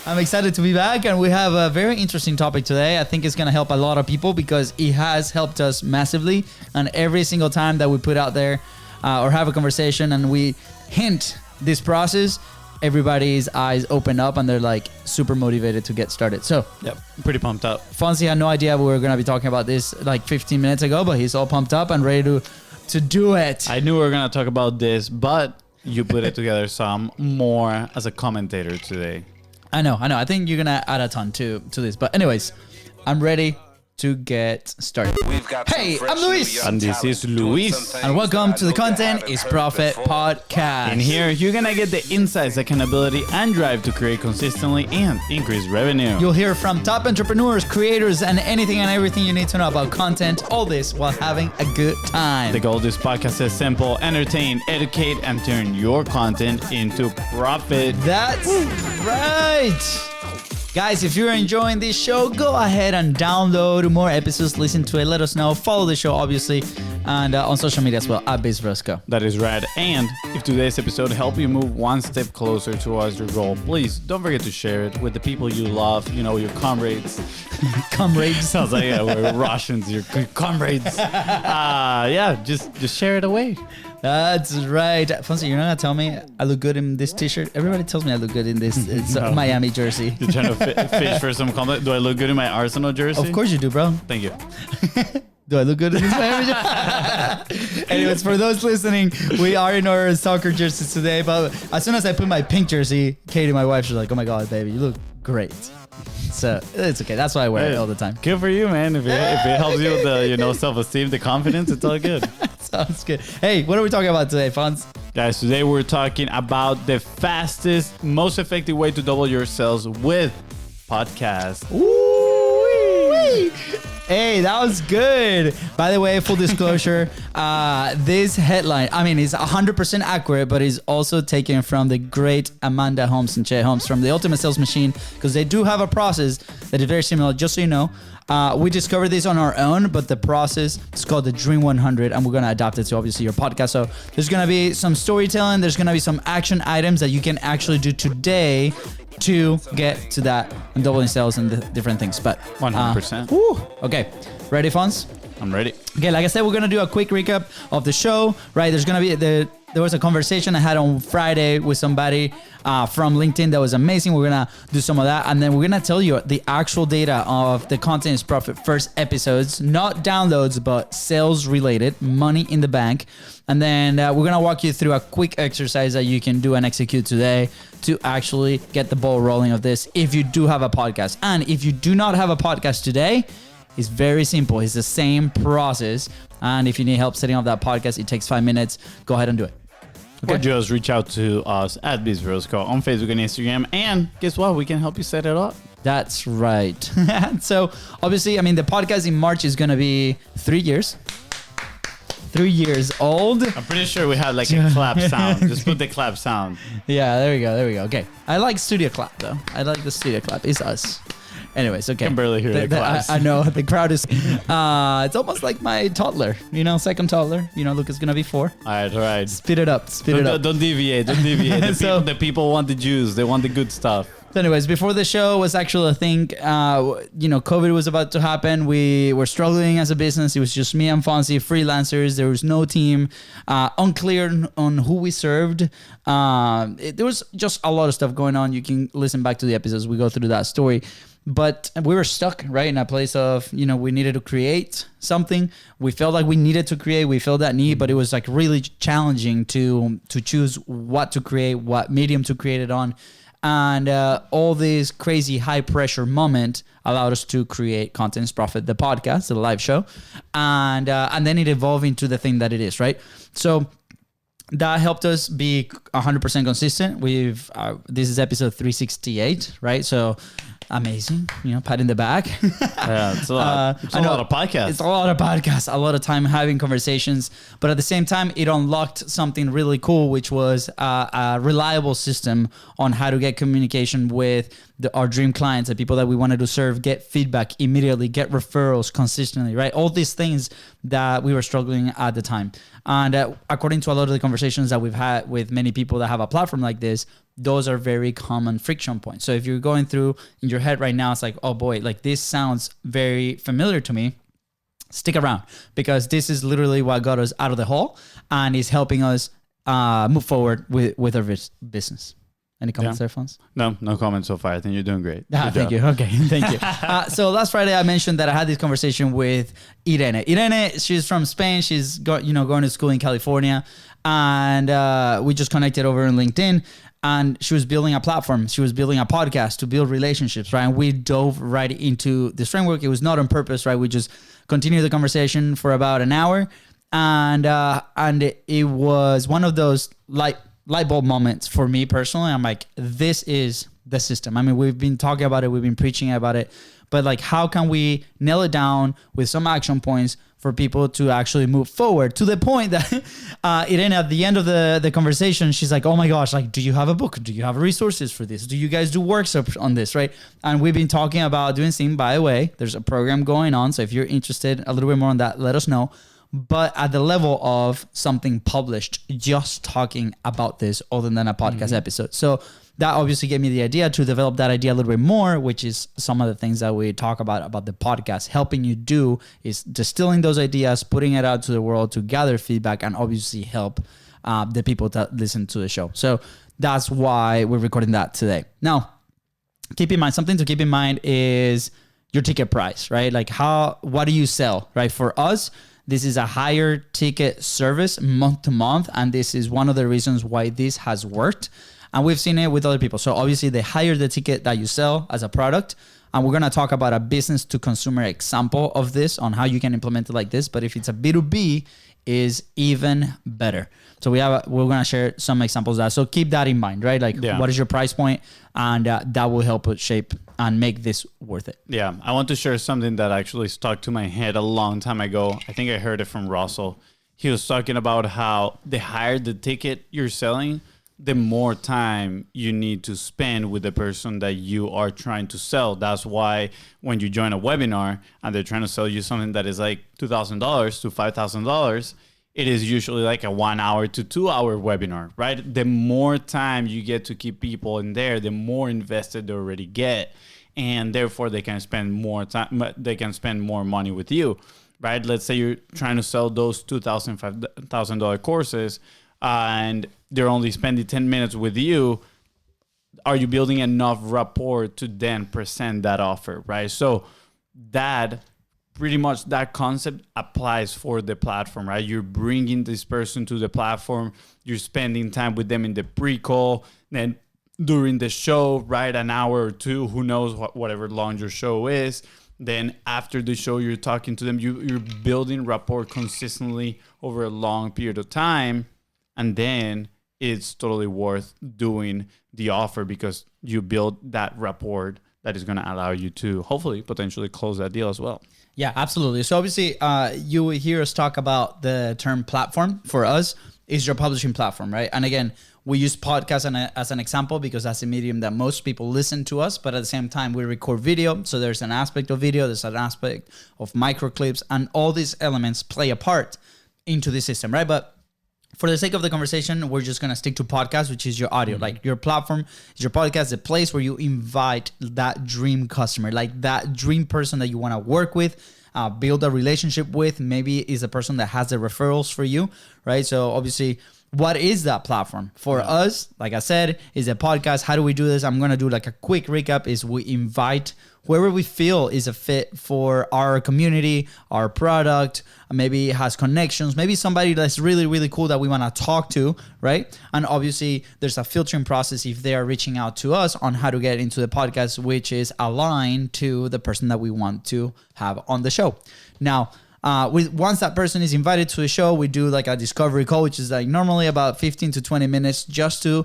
I'm excited to be back, and we have a very interesting topic today. I think it's going to help a lot of people because it has helped us massively. And every single time that we put out there or have a conversation and we hint this process, everybody's eyes open up and they're like super motivated to get started. So, yep, pretty pumped up. Fonzie had no idea we were going to be talking about this like 15 minutes ago, but he's all pumped up and ready to do it. I knew we were going to talk about this, but you put it together, so I'm more as a commentator today. I know. I think you're going to add a ton to this. But anyways, I'm ready to get started. Hey, I'm Luis. And this is Luis. And welcome to the Content is Profit podcast. In here, you're going to get the insights, accountability, and drive to create consistently and increase revenue. You'll hear from top entrepreneurs, creators, and anything and everything you need to know about content. All this while having a good time. The goal of this podcast is simple: entertain, educate, and turn your content into profit. That's right. Guys, if you're enjoying this show, go ahead and download more episodes, listen to it, let us know, follow the show, obviously, and on social media as well, at BIZBROS. That is right. And if today's episode helped you move one step closer towards your goal, please don't forget to share it with the people you love, you know, your comrades. Comrades. Sounds like we're Russians, your comrades. Just share it away. That's right. Fonzie, you're not going to tell me I look good in this t-shirt? Everybody tells me I look good in this No. Miami jersey. You're trying to fish for some compliment. Do I look good in my Arsenal jersey? Of course you do, bro. Thank you. Do I look good in this Miami jersey? Anyways, for those listening, we are in our soccer jerseys today, but as soon as I put my pink jersey, Katie, my wife, she's like, oh my God, baby, you look great. So it's okay. That's why I wear it all the time. Good for you, man. If it helps you with the self-esteem, the confidence, it's all good. Sounds good. Hey, what are we talking about today, Fonz? Guys, today we're talking about the fastest, most effective way to double your sales with podcasts. Ooh-wee. Hey, that was good. By the way, full disclosure, this headline, I mean, is 100% accurate, but is also taken from the great Amanda Holmes and Che Holmes from the Ultimate Sales Machine, because they do have a process that is very similar, just so you know. We discovered this on our own, but the process is called the Dream 100, and we're going to adapt it to obviously your podcast. So there's going to be some storytelling. There's going to be some action items that you can actually do today to get to that and doubling sales and the different things. But 100%. Okay, ready, Fonz? I'm ready. Okay, like I said, we're going to do a quick recap of the show, right? There's going to be there was a conversation I had on Friday with somebody from LinkedIn that was amazing. We're going to do some of that. And then we're going to tell you the actual data of the Content is Profit first episodes, not downloads, but sales related, money in the bank. And then we're going to walk you through a quick exercise that you can do and execute today to actually get the ball rolling of this if you do have a podcast. And if you do not have a podcast today, it's very simple. It's the same process. And if you need help setting up that podcast, it takes 5 minutes. Go ahead and do it. Okay. Or just reach out to us at BIZBROS on Facebook and Instagram. And guess what? We can help you set it up. That's right. So obviously, I mean, the podcast in March is going to be 3 years. 3 years old. I'm pretty sure we had like a clap sound. Just put the clap sound. Yeah, there we go. Okay. I like studio clap though. I like the studio clap. It's us. Anyways, okay. I can barely hear the claps. I know the crowd is. It's almost like my toddler. You know, second toddler. You know, Luca's gonna be 4. All right. Speed it up. Don't deviate. The people want the juice. They want the good stuff. So anyways, before the show was actually a thing, COVID was about to happen. We were struggling as a business. It was just me and Fonzie, freelancers. There was no team, unclear on who we served. There was just a lot of stuff going on. You can listen back to the episodes. We go through that story. But we were stuck, right, in a place of, we needed to create something. We felt like we needed to create. We felt that need, but it was like really challenging to choose what to create, what medium to create it on. And all this crazy high pressure moment allowed us to create Content is Profit, the podcast, the live show. And then it evolved into the thing that it is, right? So that helped us be 100% consistent. This is episode 368, right? So amazing, pat in the back. Yeah, it's a lot. It's a lot of podcasts. It's a lot of podcasts, a lot of time having conversations, but at the same time, it unlocked something really cool, which was a reliable system on how to get communication with our dream clients, the people that we wanted to serve, get feedback immediately, get referrals consistently, right? All these things that we were struggling at the time. And according to a lot of the conversations that we've had with many people that have a platform like this, those are very common friction points. So if you're going through in your head right now, it's like, oh boy, like this sounds very familiar to me. Stick around, because this is literally what got us out of the hole and is helping us move forward with our business. Any comments there, Fonz? No comments so far. I think you're doing great. Thank you. Okay, thank you. So last Friday, I mentioned that I had this conversation with Irene. Irene, she's from Spain. She's going to school in California, and we just connected over on LinkedIn. And she was building a platform. She was building a podcast to build relationships, right? And we dove right into this framework. It was not on purpose, right? We just continued the conversation for about an hour, and it was one of those light bulb moments for me personally. I'm like, this is the system. I mean, we've been talking about it, we've been preaching about it, but like, how can we nail it down with some action points for people to actually move forward, to the point that Irene, at the end of the conversation, she's like, oh my gosh, like, do you have a book? Do you have resources for this? Do you guys do workshops on this, right? And we've been talking about doing things. By the way, there's a program going on. So if you're interested a little bit more on that, let us know. But at the level of something published, just talking about this other than a podcast episode. So that obviously gave me the idea to develop that idea a little bit more, which is some of the things that we talk about the podcast helping you do, is distilling those ideas, putting it out to the world to gather feedback, and obviously help the people that listen to the show. So that's why we're recording that today. Now, something to keep in mind is your ticket price, right? Like what do you sell, right? For us, this is a higher ticket service month to month. And this is one of the reasons why this has worked. And we've seen it with other people. So obviously, the higher the ticket that you sell as a product, and we're going to talk about a business to consumer example of this on how you can implement it like this. But if it's a B2B, is even better. So we're going to share some examples of that. So keep that in mind, right? Like, what is your price point? And that will help us shape and make this worth it. Yeah. I want to share something that actually stuck to my head a long time ago. I think I heard it from Russell. He was talking about how the higher the ticket you're selling, the more time you need to spend with the person that you are trying to sell. That's why when you join a webinar and they're trying to sell you something that is like $2,000 to $5,000, it is usually like a 1 hour to 2 hour webinar, right? The more time you get to keep people in there, the more invested they already get. And therefore they can spend more time, they can spend more money with you, right? Let's say you're trying to sell those $2,000, $5,000 courses, and they're only spending 10 minutes with you. Are you building enough rapport to then present that offer, right? So that pretty much that concept applies for the platform, right? You're bringing this person to the platform. You're spending time with them in the pre-call, then during the show, right? An hour or two, who knows whatever long your show is. Then after the show, you're talking to them. You're building rapport consistently over a long period of time. And then it's totally worth doing the offer because you build that rapport that is going to allow you to hopefully potentially close that deal as well. Yeah, absolutely. So obviously you will hear us talk about the term platform. For us, is your publishing platform, right? And again, we use podcasts as an example because that's the medium that most people listen to us. But at the same time, we record video. So there's an aspect of video, there's an aspect of micro clips, and all these elements play a part into the system, right? But for the sake of the conversation, we're just going to stick to podcast, which is your audio. Mm-hmm. Like your platform is your podcast, the place where you invite that dream customer, like that dream person that you want to work with, build a relationship with. Maybe is a person that has the referrals for you, right? So obviously, what is that platform? For us, like I said, is a podcast. How do we do this? I'm going to do like a quick recap is we invite whoever we feel is a fit for our community, our product, maybe has connections, maybe somebody that's really, really cool that we want to talk to, right? And obviously there's a filtering process if they are reaching out to us on how to get into the podcast, which is aligned to the person that we want to have on the show. Now, once that person is invited to the show, we do like a discovery call, which is like normally about 15 to 20 minutes just to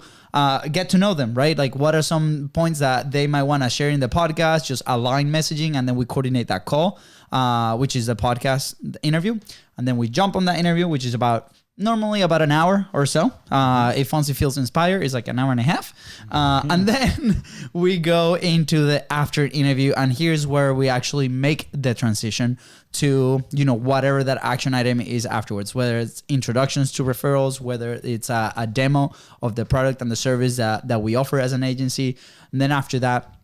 get to know them, right? Like what are some points that they might want to share in the podcast, just align messaging, and then we coordinate that call, which is the podcast interview. And then we jump on that interview, which is about normally about an hour or so. If Fonzie feels inspired, it's like an hour and a half. And then we go into the after interview, and here's where we actually make the transition to, you know, whatever that action item is afterwards, whether it's introductions to referrals, whether it's a demo of the product and the service that we offer as an agency. And then after that,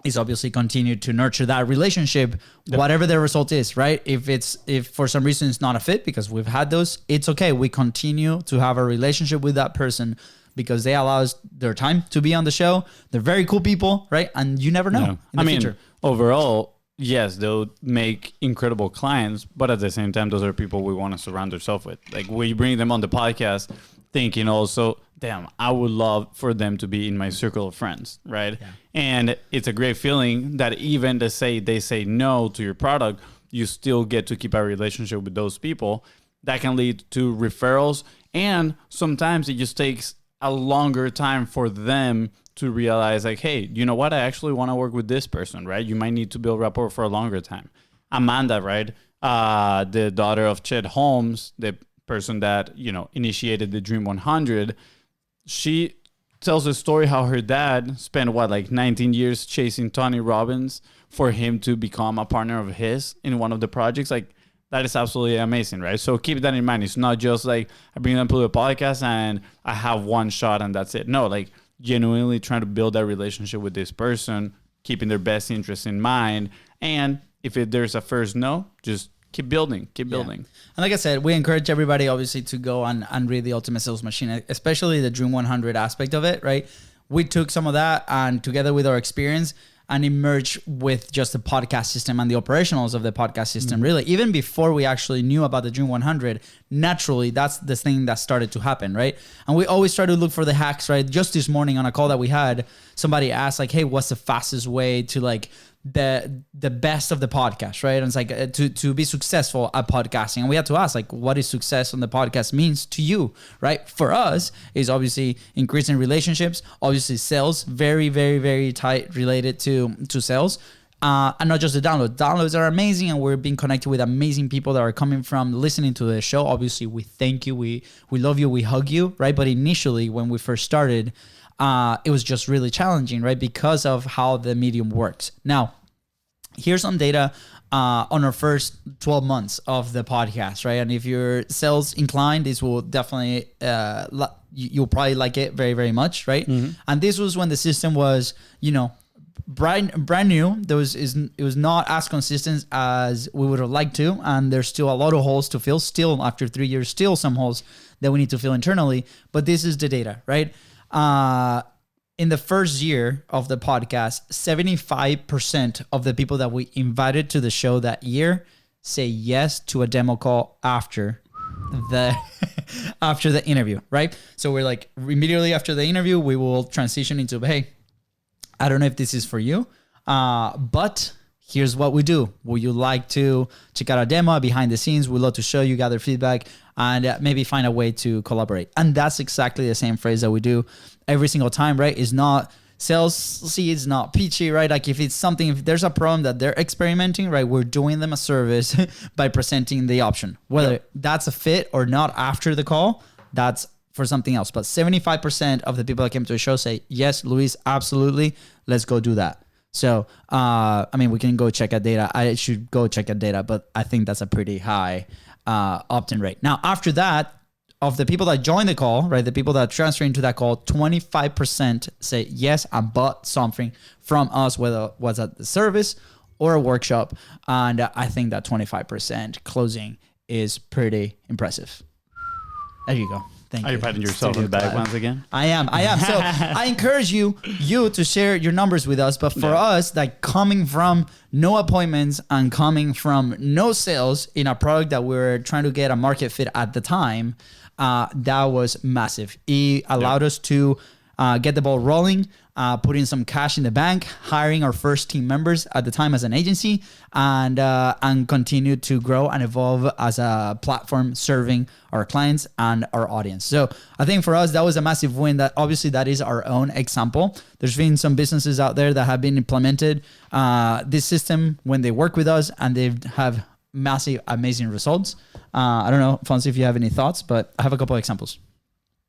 is obviously continue to nurture that relationship, whatever the result is, right? If for some reason it's not a fit, because we've had those, it's okay. We continue to have a relationship with that person because they allow us their time to be on the show. They're very cool people, right? And you never know in the future. Overall, yes, they'll make incredible clients, but at the same time, those are people we want to surround ourselves with. Like, we bring them on the podcast thinking also, damn, I would love for them to be in my circle of friends, right? Yeah. And it's a great feeling that even they say no to your product, you still get to keep a relationship with those people. That can lead to referrals, and sometimes it just takes a longer time for them to realize, like, hey, you know what? I actually want to work with this person, right? You might need to build rapport for a longer time. Amanda, right? The daughter of Chet Holmes, the person that, you know, initiated the Dream 100, she tells a story how her dad spent, 19 years chasing Tony Robbins for him to become a partner of his in one of the projects. Like, that is absolutely amazing, right? So keep that in mind. It's not just like I bring them to the podcast and I have one shot and that's it. No, like, genuinely trying to build that relationship with this person, keeping their best interests in mind. And if there's a first no, just keep building. And like I said, we encourage everybody obviously to go and read the Ultimate Sales Machine, especially the Dream 100 aspect of it, right? We took some of that and together with our experience and emerged with just the podcast system and the operationals of the podcast system. Really, even before we actually knew about the Dream 100, naturally, that's the thing that started to happen, right? And we always try to look for the hacks, right? Just this morning on a call that we had, somebody asked like, hey, what's the fastest way to like the best of the podcast, right? And it's like to be successful at podcasting. And we had to ask like, what is success on the podcast means to you, right? For us is obviously increasing relationships, obviously sales, very, very, very tight related to sales. And not just the download. Downloads are amazing, and we're being connected with amazing people that are coming from listening to the show. Obviously, we thank you, we love you, we hug you, right? But initially, when we first started, it was just really challenging, right? Because of how the medium works. Now, here's some data on our first 12 months of the podcast, right? And if you're sales inclined, this will definitely, you'll probably like it very, very much, right? Mm-hmm. And this was when the system was, you know, brand new. It was not as consistent as we would have liked to, and there's still a lot of holes to fill. Still, after 3 years, still some holes that we need to fill internally. But this is the data, right? In the first year of the podcast, 75% of the people that we invited to the show that year say yes to a demo call after the interview, right? So we're like, immediately after the interview, we will transition into, hey, I don't know if this is for you, but here's what we do. Would you like to check out a demo behind the scenes? We'd love to show you, gather feedback, and maybe find a way to collaborate. And that's exactly the same phrase that we do every single time, right? It's not salesy, it's not peachy, right? Like if there's a problem that they're experimenting, right? We're doing them a service by presenting the option. Whether that's a fit or not after the call, that's for something else. But 75% of the people that came to the show say, yes, Luis, absolutely. Let's go do that. So, I mean, we can go check out data. I should go check out data, but I think that's a pretty high opt-in rate. Now, after that, of the people that join the call, right, the people that transfer into that call, 25% say, yes, I bought something from us, whether it was at the service or a workshop. And I think that 25% closing is pretty impressive. There you go. Thank you. Are you patting yourself on the back once again? I am. So I encourage you to share your numbers with us. But for us, like coming from no appointments and coming from no sales in a product that we're trying to get a market fit at the time, that was massive. It allowed us to get the ball rolling, putting some cash in the bank, hiring our first team members at the time as an agency, and continue to grow and evolve as a platform serving our clients and our audience. So I think for us, that was a massive win. That obviously that is our own example. There's been some businesses out there that have been implemented this system when they work with us and they have massive, amazing results. I don't know, Fonzie, if you have any thoughts, but I have a couple of examples.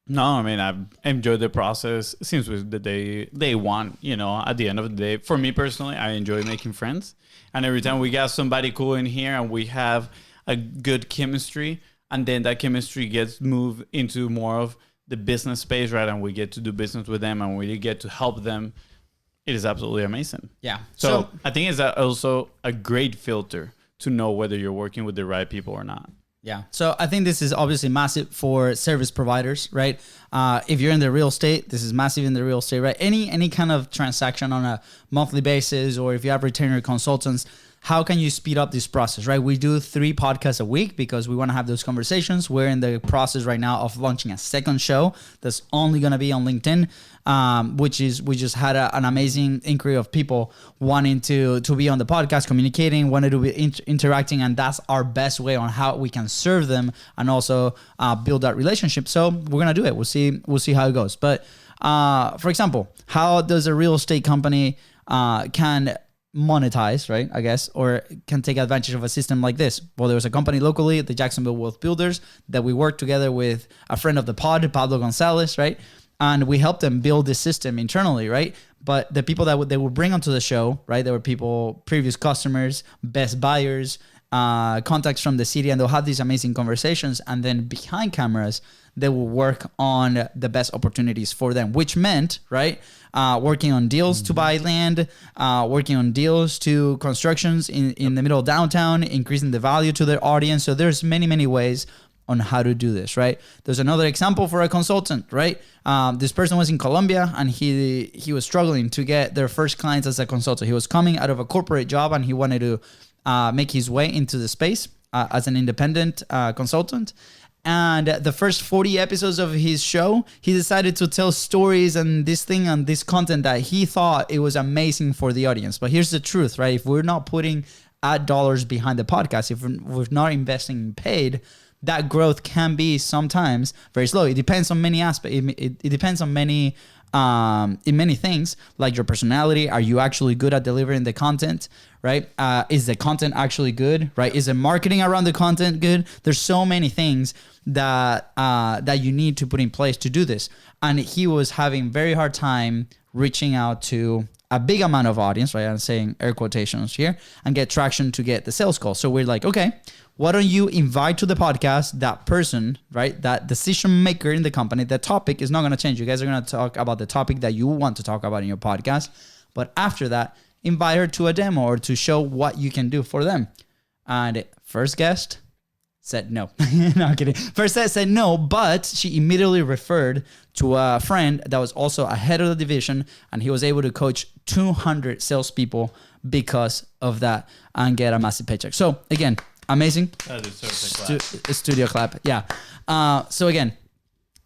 No, I mean, I've enjoyed the process since the day one, at the end of the day. For me personally, I enjoy making friends. And every time we got somebody cool in here and we have a good chemistry, and then that chemistry gets moved into more of the business space, right? And we get to do business with them and we get to help them. It is absolutely amazing. Yeah. So I think it's also a great filter to know whether you're working with the right people or not. Yeah. So I think this is obviously massive for service providers, right? If you're in the real estate, this is massive in the real estate, right? Any kind of transaction on a monthly basis, or if you have retainer consultants, how can you speed up this process, right? We do 3 podcasts a week because we want to have those conversations. We're in the process right now of launching a second show that's only going to be on LinkedIn, we just had an amazing inquiry of people wanting to be on the podcast, communicating, wanted to be interacting, and that's our best way on how we can serve them and also build that relationship. So we're going to do it. We'll see how it goes. But for example, how does a real estate company can monetize, right? I guess, or can take advantage of a system like this. Well, there was a company locally, the Jacksonville Wealth Builders, that we worked together with a friend of the pod, Pablo Gonzalez, right? And we helped them build this system internally, right? But the people that they would bring onto the show, right? There were people, previous customers, best buyers, contacts from the city, and they'll have these amazing conversations. And then behind cameras, they will work on the best opportunities for them, which meant, right, working on deals to buy land, working on deals to constructions in the middle of downtown, increasing the value to their audience. So there's many, many ways on how to do this, right? There's another example for a consultant, right? This person was in Colombia and he was struggling to get their first clients as a consultant. He was coming out of a corporate job and he wanted to make his way into the space as an independent consultant. And the first 40 episodes of his show, he decided to tell stories and this thing and this content that he thought it was amazing for the audience. But here's the truth, right? If we're not putting ad dollars behind the podcast, if we're not investing in paid, that growth can be sometimes very slow. It depends on many aspects. It depends on many in many things, like your personality. Are you actually good at delivering the content, right? Is the content actually good, right? Is the marketing around the content good? There's so many things that you need to put in place to do this. And he was having very hard time reaching out to a big amount of audience, right? I'm saying air quotations here, and get traction to get the sales call. So we're like, okay, why don't you invite to the podcast that person, right? That decision maker in the company. The topic is not going to change. You guys are going to talk about the topic that you want to talk about in your podcast. But after that, invite her to a demo or to show what you can do for them. And first guest said no. No, I'm kidding. First said no, but she immediately referred to a friend that was also a head of the division, and he was able to coach 200 salespeople because of that and get a massive paycheck. So again, amazing. That deserves a clap. Studio clap. Yeah. So again,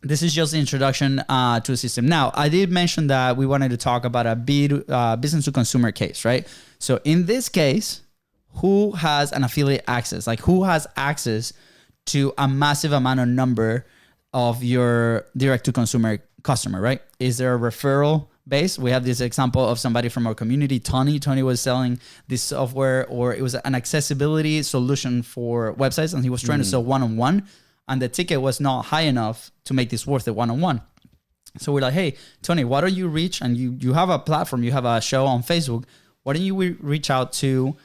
this is just the introduction to the system. Now, I did mention that we wanted to talk about a business to consumer case, right? So in this case, who has an affiliate access? Like, who has access to a massive amount of number of your direct to consumer customer, right? Is there a referral base? We have this example of somebody from our community, Tony. Tony was selling this software, or it was an accessibility solution for websites, and he was trying to sell one-on-one, and the ticket was not high enough to make this worth it one-on-one. So we're like, hey, Tony, why don't you reach, and you have a platform, you have a show on Facebook, why don't you reach out to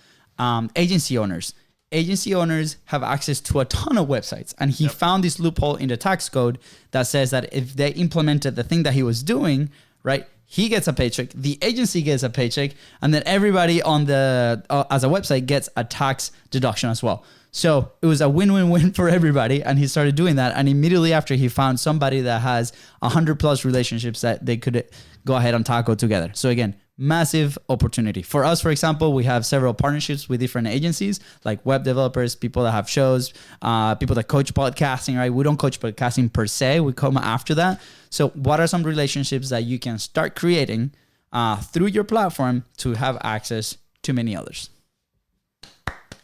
agency owners? Agency owners have access to a ton of websites, and he found this loophole in the tax code that says that if they implemented the thing that he was doing, right, he gets a paycheck, the agency gets a paycheck, and then everybody on the as a website gets a tax deduction as well. So it was a win-win-win for everybody, and he started doing that. And immediately after, he found somebody that has 100+ relationships that they could go ahead and tackle together. So again, massive opportunity. For us, for example, we have several partnerships with different agencies, like web developers, people that have shows, people that coach podcasting, right? We don't coach podcasting per se. We come after that. So what are some relationships that you can start creating through your platform to have access to many others?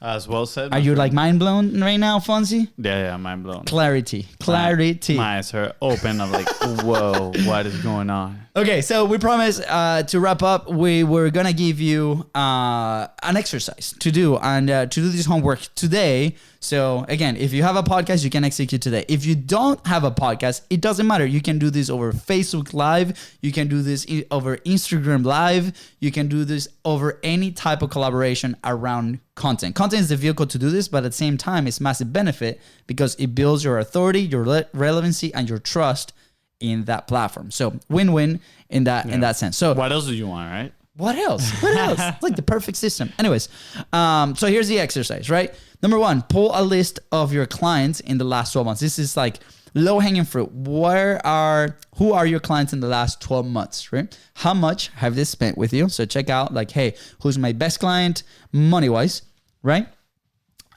As well said. Are you like mind blown right now, Fonzie? Yeah, mind blown. Clarity. My eyes are open. I'm like, whoa, what is going on? Okay, so we promised to wrap up, we were going to give you an exercise to do and to do this homework today. So again, if you have a podcast, you can execute today. If you don't have a podcast, it doesn't matter. You can do this over Facebook Live. You can do this over Instagram Live. You can do this over any type of collaboration around content. Content is the vehicle to do this, but at the same time, it's massive benefit because it builds your authority, your relevancy, and your trust in that platform. So win-win in that sense. So what else do you want, right? What else? What else? It's like the perfect system. Anyways, so here's the exercise, right? Number one, pull a list of your clients in the last 12 months. This is like low-hanging fruit. Who are your clients in the last 12 months, right? How much have they spent with you? So check out like, hey, who's my best client money-wise, right?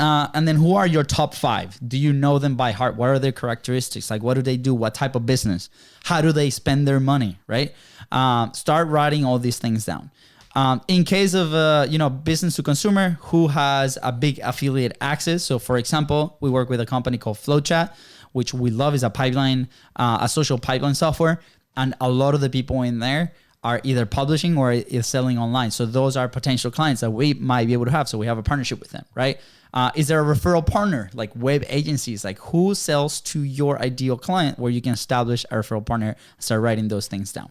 And then who are your top 5? Do you know them by heart? What are their characteristics? Like, what do they do? What type of business? How do they spend their money, right? Start writing all these things down. In case of, business to consumer, who has a big affiliate access? So for example, we work with a company called FlowChat, which we love is a social pipeline software. And a lot of the people in there are either publishing or is selling online. So those are potential clients that we might be able to have. So we have a partnership with them, right? Is there a referral partner like web agencies? Like who sells to your ideal client where you can establish a referral partner, start writing those things down.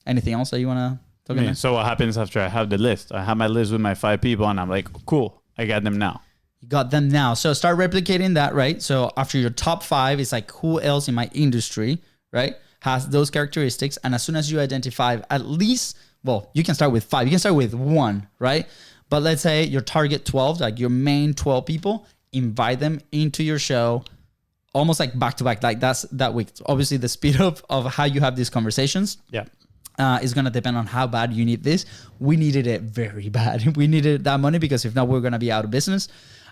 Anything else that you want to talk about? So what happens after I have the list? I have my list with my 5 people and I'm like, cool, I got them now. You got them now. So start replicating that, right? So after your top 5, it's like who else in my industry, right, has those characteristics. And as soon as you identify at least, well, you can start with 5. You can start with 1, right? But let's say your target 12, like your main 12 people, invite them into your show almost like back to back. Like that's that week. Obviously, the speed of how you have these conversations is going to depend on how bad you need this. We needed it very bad. We needed that money because if not, we're going to be out of business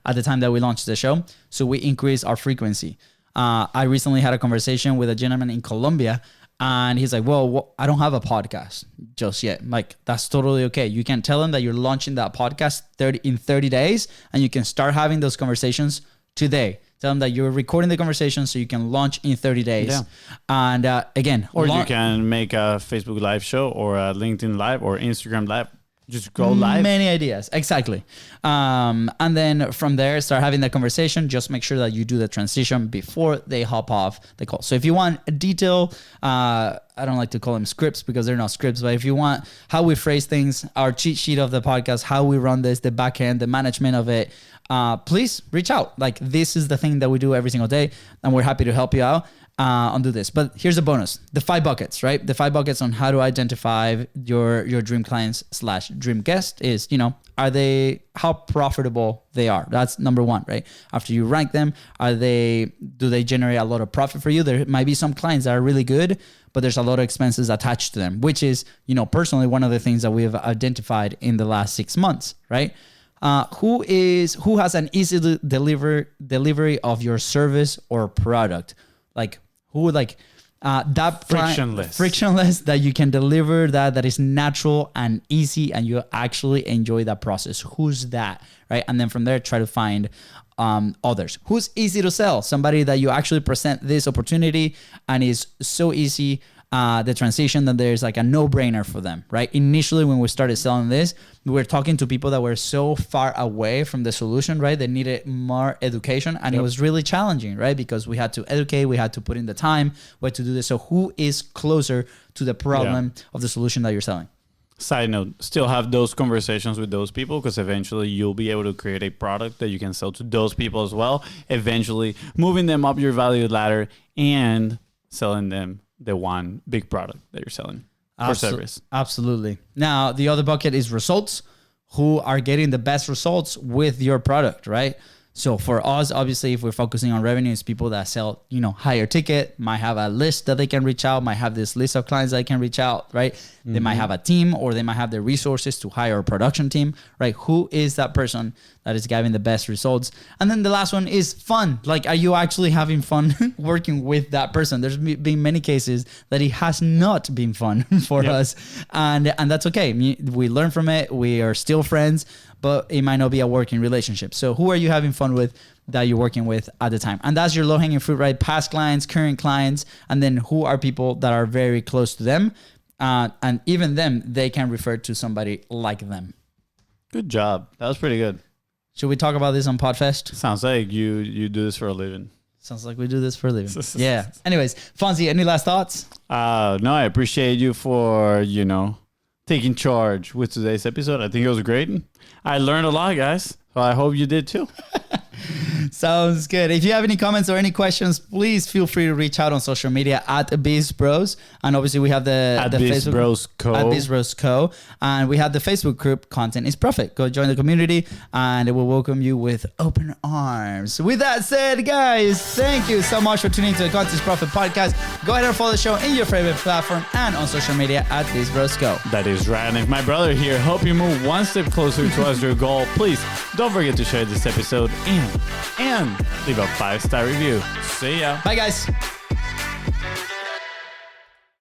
at the time that we launched the show. So we increased our frequency. I recently had a conversation with a gentleman in Colombia. And he's like, well, I don't have a podcast just yet. Like, that's totally okay. You can tell him that you're launching that podcast in 30 days and you can start having those conversations today. Tell them that you're recording the conversation so you can launch in 30 days. Yeah. And again, or you can make a Facebook Live show or a LinkedIn Live or Instagram Live. Just go live. Many ideas. Exactly. And then from there, start having that conversation. Just make sure that you do the transition before they hop off the call. So if you want a detail, I don't like to call them scripts because they're not scripts, but if you want how we phrase things, our cheat sheet of the podcast, how we run this, the back end, the management of it, please reach out. Like this is the thing that we do every single day and we're happy to help you out. On do this. But here's a bonus. The 5 buckets, right? The 5 buckets on how to identify your dream clients / dream guest is, how profitable they are. That's number 1, right? After you rank them, do they generate a lot of profit for you? There might be some clients that are really good, but there's a lot of expenses attached to them, which is, personally one of the things that we have identified in the last 6 months, right? Who has an easy delivery of your service or product? Like who would like that frictionless that you can deliver that is natural and easy and you actually enjoy that process. Who's that, right? And then from there, try to find others. Who's easy to sell? Somebody that you actually present this opportunity and is so easy. The transition that there's like a no-brainer for them, right? Initially, when we started selling this, we were talking to people that were so far away from the solution, right? They needed more education and it was really challenging, right? Because we had to educate, we had to put in the time, to do this. So who is closer to the problem of the solution that you're selling? Side note, still have those conversations with those people because eventually you'll be able to create a product that you can sell to those people as well. Eventually moving them up your value ladder and selling them the one big product that you're selling or service. Absolutely. Now, the other bucket is results. Who are getting the best results with your product, right? So for us, obviously, if we're focusing on revenue, it's people that sell, higher ticket, might have a list that they can reach out, might have this list of clients that they can reach out, right? Mm-hmm. They might have a team or they might have the resources to hire a production team, right? Who is that person that is giving the best results? And then the last one is fun. Like, are you actually having fun working with that person? There's been many cases that it has not been fun for us. And that's okay. We learn from it. We are still friends, but it might not be a working relationship. So who are you having fun fun with that you're working with at the time. And that's your low-hanging fruit, right? Past clients, current clients, and then who are people that are very close to them. And even them, they can refer to somebody like them. Good job. That was pretty good. Should we talk about this on Podfest? Sounds like you do this for a living. Sounds like we do this for a living. Yeah. Anyways, Fonzie, any last thoughts? No, I appreciate you for, taking charge with today's episode. I think it was great. I learned a lot, guys. So I hope you did too. Sounds good. If you have any comments or any questions, please feel free to reach out on social media at BIZBROS. And obviously we have the BIZBROS Co. At BIZBROS Co. And we have the Facebook group, Content is Profit. Go join the community and it will welcome you with open arms. With that said, guys, thank you so much for tuning to the Content is Profit podcast. Go ahead and follow the show in your favorite platform and on social media at BIZBROS Co. That is right. And if my brother here helped you move one step closer towards your goal, please don't forget to share this episode and leave a 5-star review. See ya. Bye, guys.